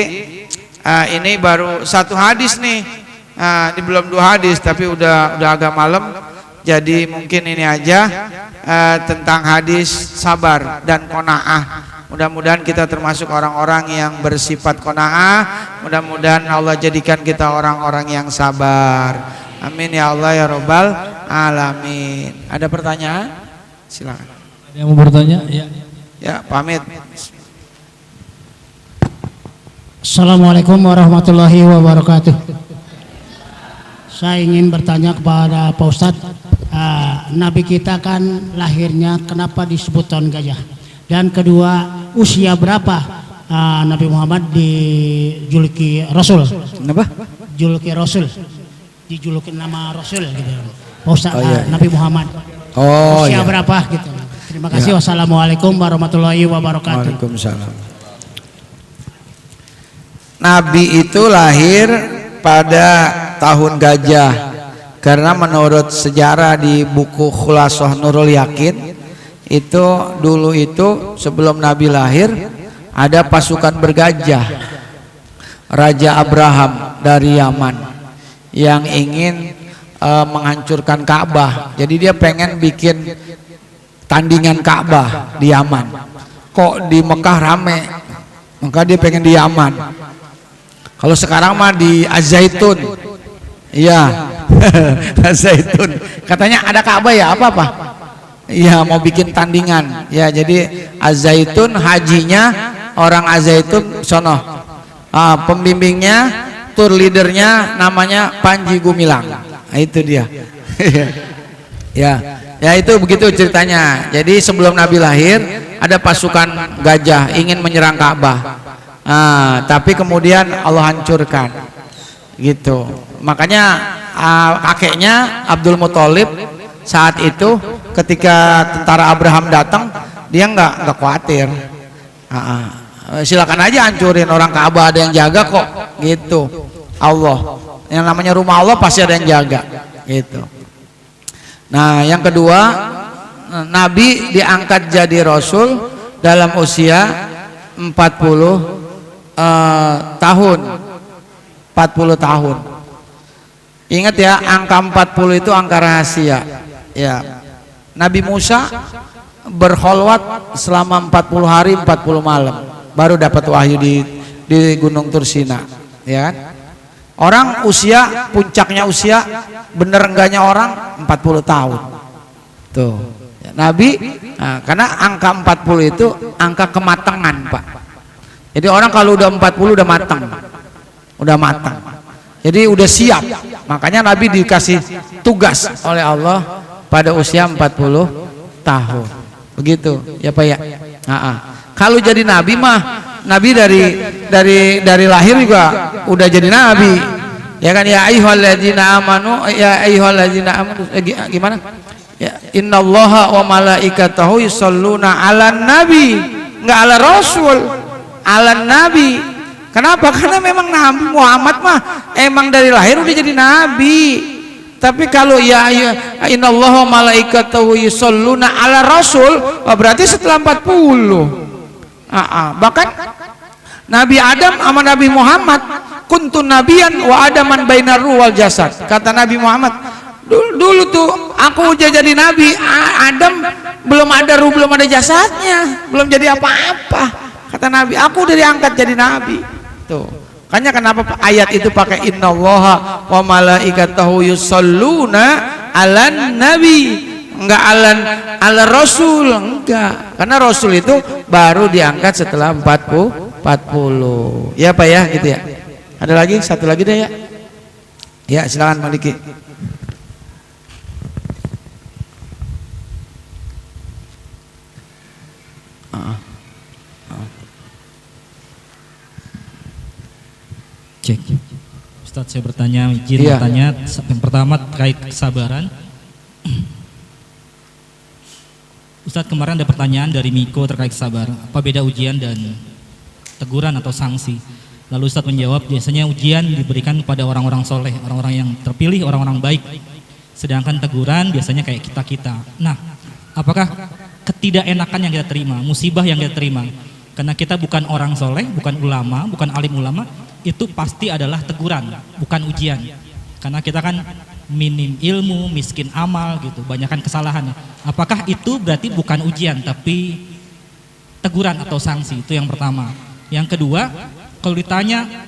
ini baru satu hadis nih. Ini belum 2 hadis tapi udah agak malam. Jadi mungkin ini aja tentang hadis sabar dan qanaah. Mudah-mudahan kita termasuk orang-orang yang bersifat qanaah. Mudah-mudahan Allah jadikan kita orang-orang yang sabar. Amin ya Allah ya Rabbal alamin. Ada pertanyaan? Silakan. Ada yang mau bertanya? Ya, pamit. Assalamualaikum warahmatullahi wabarakatuh. Saya ingin bertanya kepada Pak Ustadz, Nabi kita kan lahirnya kenapa disebut tahun gajah? Dan kedua, usia berapa Nabi Muhammad dijuluki Rasul? Kenapa? Juluki Rasul, dijuluki nama Rasul gitu. Pak Ustadz, iya. Nabi Muhammad usia berapa gitu? Terima kasih. Wassalamualaikum warahmatullahi wabarakatuh. Waalaikumsalam. Nabi itu lahir pada tahun gajah karena menurut sejarah di buku Khulasah Nurul Yakin itu dulu itu sebelum Nabi lahir ada pasukan bergajah Raja Abraham dari Yaman yang ingin menghancurkan Ka'bah. Jadi dia pengen bikin tandingan Ka'bah di Yaman. Kok di Mekah rame, maka dia pengen di Yaman. Kalau sekarang mah di Az-Zaitun, iya, Az-Zaitun. Katanya ada Ka'bah ya, apa? Iya, mau bikin tandingan. Ya, jadi Az-Zaitun hajinya orang Az-Zaitun sono. Pembimbingnya, tour leadernya namanya Panji Gumilang. Nah, itu dia. Ya itu begitu ceritanya. Jadi sebelum Nabi lahir ada pasukan gajah ingin menyerang Ka'bah. Tapi kemudian Allah hancurkan. Gitu. Makanya kakeknya Abdul Muthalib saat itu ketika tentara Abraham datang, dia nggak khawatir. Silakan aja hancurin, orang Ka'bah ada yang jaga kok, gitu. Allah, yang namanya rumah Allah pasti ada yang jaga, gitu. Nah, yang kedua, Nabi diangkat jadi Rasul dalam usia 40 tahun. 40 tahun. Ingat ya, angka 40 itu angka rahasia. Ya. Nabi Musa berkholwat selama 40 hari 40 malam baru dapat wahyu di Gunung Tursina, ya kan? Orang usia, puncaknya usia, bener enggaknya orang 40 tahun. Tuh. Nabi, nah, karena angka 40 itu angka kematangan, Pak. Jadi orang kalau udah 40 udah matang. Udah matang. Jadi udah siap. Makanya Nabi dikasih tugas oleh Allah pada usia 40 tahun. Begitu, ya Pak ya. Kalau jadi nabi mah, nabi dari lahir juga udah jadi nabi. Ya kan, ya ayyuhalladzina amanu, ya ayyuhalladzina amanu, gimana? Ya, innallaha wa malaikatahu yusholluna 'alan nabi, enggak ala rasul, 'alan nabi. Kenapa? Karena memang Nabi Muhammad mah emang dari lahir udah jadi nabi. Tapi kalau ya innallaha wa malaikatahu yusholluna 'ala rasul, berarti setelah 40. Bahkan Nabi Adam sama Nabi Muhammad, kuntun nabiyan wa adaman bainar ruh wal jasad. Kata Nabi Muhammad, dulu tuh aku udah jadi nabi, Adam belum ada ruh, belum ada jasadnya, belum jadi apa-apa. Kata Nabi, aku udah diangkat jadi nabi. Tuh. Makanya kenapa ayat itu pakai innallaha wa malaikatahu yusholluna 'alan nabi, enggak ala rasul, enggak. Karena rasul itu baru diangkat setelah 40. Ya Pak ya, gitu ya. Ada lagi? Satu lagi deh ya. Ya, silakan Maliki. Cek. Ustadz, saya bertanya, izin bertanya. Yang pertama terkait kesabaran. Ustadz, kemarin ada pertanyaan dari Miko terkait kesabaran. Apa beda ujian dan teguran atau sanksi? Lalu Ustadz menjawab, biasanya ujian diberikan kepada orang-orang soleh, orang-orang yang terpilih, orang-orang baik. Sedangkan teguran biasanya kayak kita-kita. Nah, apakah ketidakenakan yang kita terima, musibah yang kita terima, karena kita bukan orang soleh, bukan ulama, bukan alim ulama, itu pasti adalah teguran, bukan ujian. Karena kita kan minim ilmu, miskin amal gitu, banyakkan kesalahan. Apakah itu berarti bukan ujian tapi teguran atau sanksi? Itu yang pertama. Yang kedua, kalau ditanya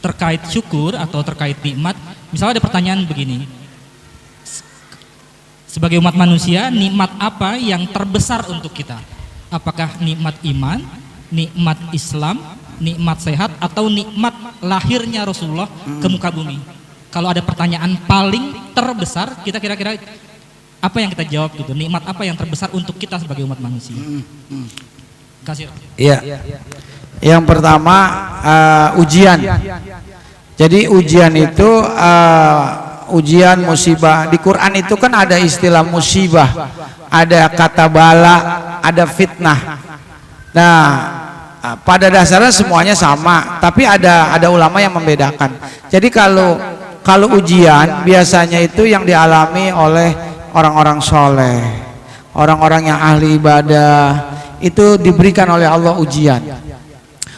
terkait syukur atau terkait nikmat, misalnya ada pertanyaan begini, sebagai umat manusia, nikmat apa yang terbesar untuk kita? Apakah nikmat iman, nikmat Islam, nikmat sehat, atau nikmat lahirnya Rasulullah ke muka bumi? Kalau ada pertanyaan paling terbesar, kita kira-kira apa yang kita jawab gitu? Nikmat apa yang terbesar untuk kita sebagai umat manusia? Kasih. Iya. Yang pertama ujian. Jadi ujian itu ujian, musibah. Di Quran itu kan ada istilah musibah, ada kata bala, ada fitnah. Nah, pada dasarnya semuanya sama, tapi ada ulama yang membedakan. Jadi kalau ujian biasanya itu yang dialami oleh orang-orang soleh, orang-orang yang ahli ibadah, itu diberikan oleh Allah ujian.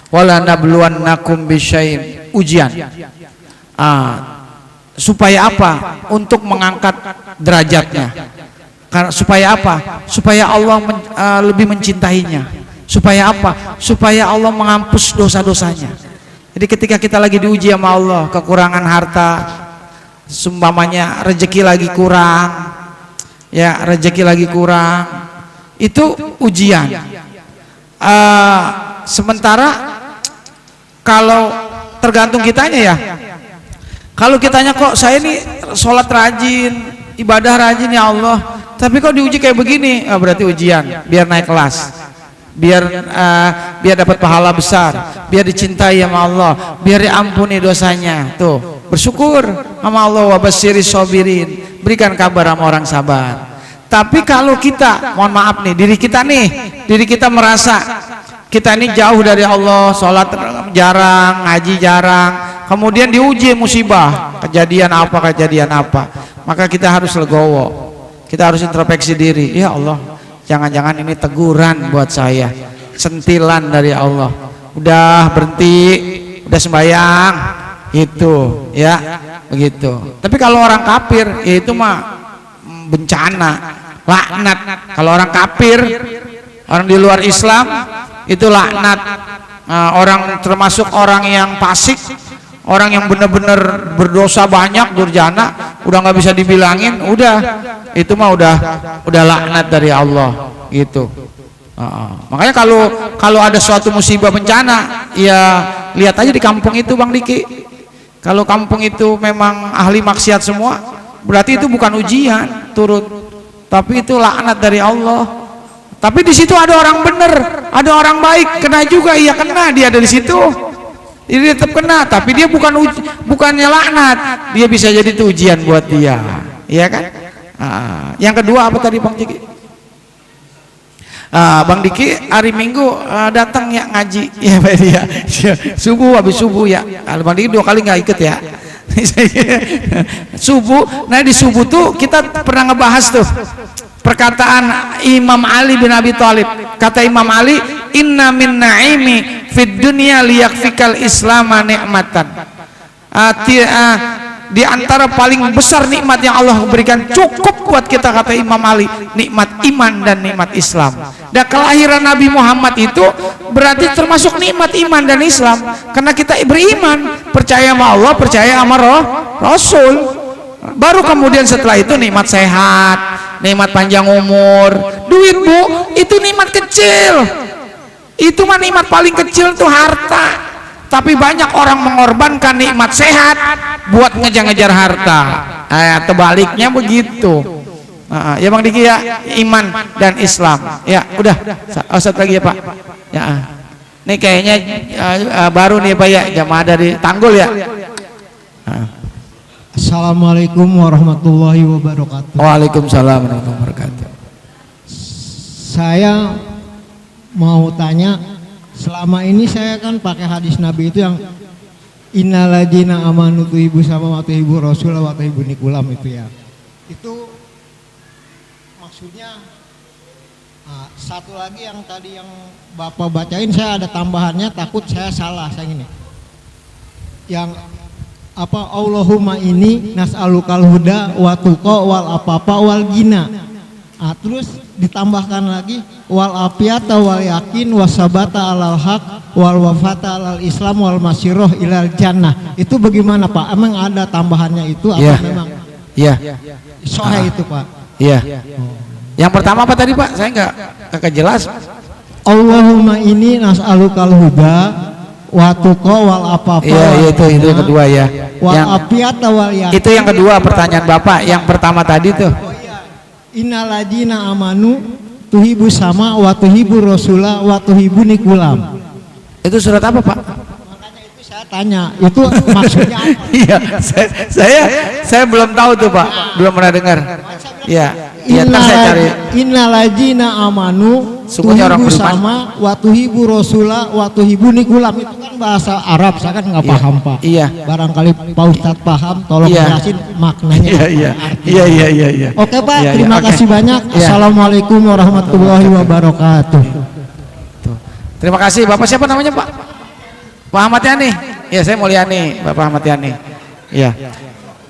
Wala nabluwannakum bisyai'in, ujian. Supaya apa? Untuk mengangkat derajatnya. Karena supaya apa? Supaya Allah lebih mencintainya. Supaya apa? Supaya Allah menghapus dosa-dosanya. Jadi ketika kita lagi diuji sama Allah, kekurangan harta, sumpamanya rezeki lagi kurang, ya rezeki lagi kurang, itu ujian. Sementara kalau tergantung kitanya ya, kalau kitanya kok saya ini sholat rajin, ibadah rajin ya Allah, tapi kok diuji kayak begini, berarti ujian, biar naik kelas, biar dapat pahala besar, biar dicintai sama Allah, biar diampuni dosanya. Tuh, bersyukur sama Allah, wa basyiri sobirin, berikan kabar sama orang sabar. Tapi kalau kita, mohon maaf nih, diri kita merasa kita ini jauh dari Allah, sholat jarang, ngaji jarang, kemudian diuji musibah, kejadian apa, maka kita harus legowo, kita harus introspeksi diri. Ya Allah, jangan-jangan ini teguran buat saya, sentilan dari Allah. Udah berhenti, udah sembahyang, itu ya begitu. Tapi kalau orang kafir, ya itu mah bencana, laknat. Kalau orang kafir, orang di luar Islam, itu laknat. Orang termasuk orang yang fasik, orang yang benar-benar berdosa banyak, durjana, udah nggak bisa dibilangin, udah itu mah udah laknat dari Allah gitu. Makanya kalau ada suatu musibah bencana, ya lihat aja di kampung itu Bang Diki. Kalau kampung itu memang ahli maksiat semua, berarti itu bukan ujian turun, tapi itu laknat dari Allah. Tapi di situ ada orang bener, ada orang baik, kena juga, iya kena, dia ada di situ, dia tetap kena, tapi dia bukannya laknat, dia bisa jadi itu ujian buat dia, iya kan? Yang kedua apa tadi Bang Diki? Bang Diki hari Minggu datang ya ngaji, ya dia subuh, habis subuh ya. Kalau Bang Diki 2 kali nggak ikut ya. Subuh, nah di subuh tuh kita pernah ngebahas tuh perkataan Imam Ali bin Abi Thalib. Kata Imam Ali, inna min naimi fid dunya liyakfikal islama ni'matan. Di antara paling besar nikmat yang Allah berikan cukup buat kita, kata Imam Ali, nikmat iman dan nikmat Islam. Dan kelahiran Nabi Muhammad itu berarti termasuk nikmat iman dan Islam, karena kita beriman, percaya sama Allah, percaya sama Rasul. Baru kemudian setelah itu nikmat sehat, nikmat panjang umur, duit Bu, itu nikmat kecil. Itu mah nikmat paling kecil tuh harta. Tapi banyak orang mengorbankan nikmat sehat buat ngejar-ngejar harta. Terbaliknya begitu. Ya Bang Diki ya, iman dan Islam. Ya udah, satu lagi ya Pak. Ya, ini kayaknya baru nih Pak ya, jamaah dari Tanggul ya. Assalamualaikum warahmatullahi wabarakatuh. Waalaikumsalam warahmatullahi wabarakatuh. Saya mau tanya, selama ini saya kan pakai hadis Nabi itu yang innalladzina amanu tuhibu sama wa tuhibu rasul wa tuhibu nikulam itu ya. Itu maksudnya satu lagi yang tadi yang Bapak bacain, saya ada tambahannya, takut saya salah saya ini. Yang apa, Allahumma ini nas'alukal huda wa tuqa wal apapa wal gina. Terus ditambahkan lagi wal afiyata wal yakin wasabata alal haq wal wafata alal islam wal masyiroh ilal jannah. Itu bagaimana Pak? Emang ada tambahannya itu apa memang? Iya. Soalnya itu Pak. Iya. Yang pertama apa tadi Pak? Saya nggak jelas. Allahumma ini nas'alukal huda wa tuqa wal apapa. Iya, itu yang kedua ya. Wal afiyata wal yakin. Itu yang kedua pertanyaan Bapak. Yang pertama tadi tuh. Innalladzina amanu tuhibu sama wa tuhibu rasula wa tuhibu nikulam. Itu surat apa Pak? Makanya itu saya tanya, itu maksudnya apa? Iya, saya belum tahu tuh Pak, belum pernah dengar. Iya, ntar saya cari. Innalladzina amanu Sungguhnya orang tuhibu beriman. sama wa tuhibu rasula wa tuhibu nikulam. Itu kan bahasa Arab, saya kan nggak paham Pak. Iya. Barangkali Pak Ustadz paham, tolong jelasin maknanya. Iya. Oke Pak, Iya, terima kasih banyak. Iya. Assalamualaikum warahmatullahi wabarakatuh. Terima kasih. Bapak siapa namanya Pak? Pak Ahmad Yani. Iya, saya Mulyani, Bapak Ahmad Yani. Iya.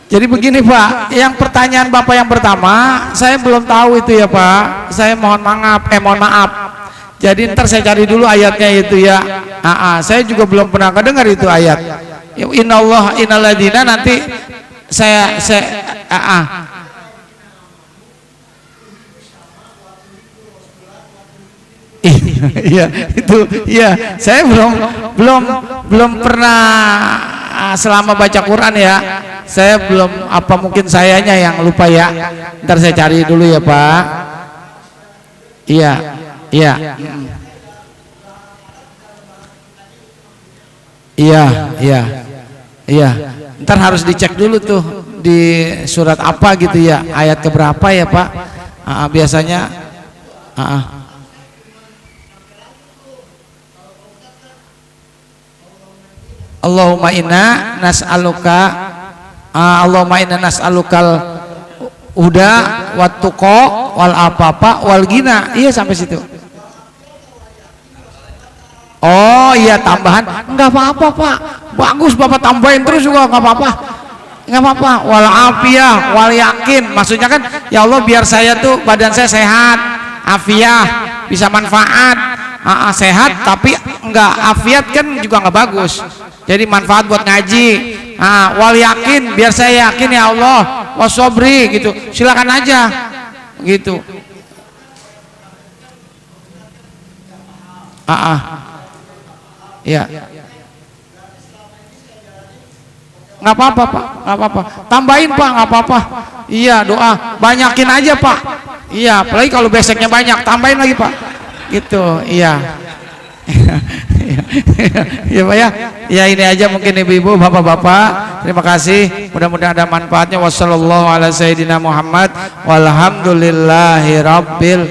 Jadi begini Pak, yang pertanyaan Bapak yang pertama, saya belum tahu itu ya Pak. Saya mohon maaf. Jadi ntar saya cari dulu ayatnya itu ya. Saya juga belum pernah kedengar itu ayat. Innallah innalladzina, nanti saya Iya, itu iya. Saya belum pernah selama baca Quran ya. Saya belum, apa mungkin sayanya yang lupa ya. Ntar saya cari dulu ya Pak. Iya. Iya. Ntar harus dicek dulu tuh di surat apa gitu ya, ayat keberapa ya Pak. Biasanya Allahumma inna nas'aluka Allahumma inna nas'alukal huda wat tuqa wal afafa wal ghina. Iya sampai situ. Oh iya tambahan, enggak apa-apa Pak, bagus Bapak tambahin terus juga enggak apa-apa, enggak apa-apa. Wal afiyah wal yakin, maksudnya kan ya Allah biar saya tuh badan saya sehat, afiyah bisa manfaat, sehat tapi enggak afiat kan juga enggak bagus, jadi manfaat buat ngaji. Wal yakin biar saya yakin ya Allah, wasobri gitu, silakan aja gitu. Ya, nggak apa-apa Pak, nggak apa-apa. Tambahin Pak, nggak apa-apa. Iya doa, banyakin aja Pak. Iya, apalagi kalau beseknya banyak, tambahin lagi Pak. Gitu, iya. Ya Pak ya. Ya ini aja mungkin ibu-ibu, bapak-bapak. Terima kasih. Mudah-mudahan ada manfaatnya. Wassallallahu ala sayyidina Muhammad. Walhamdulillahi rabbil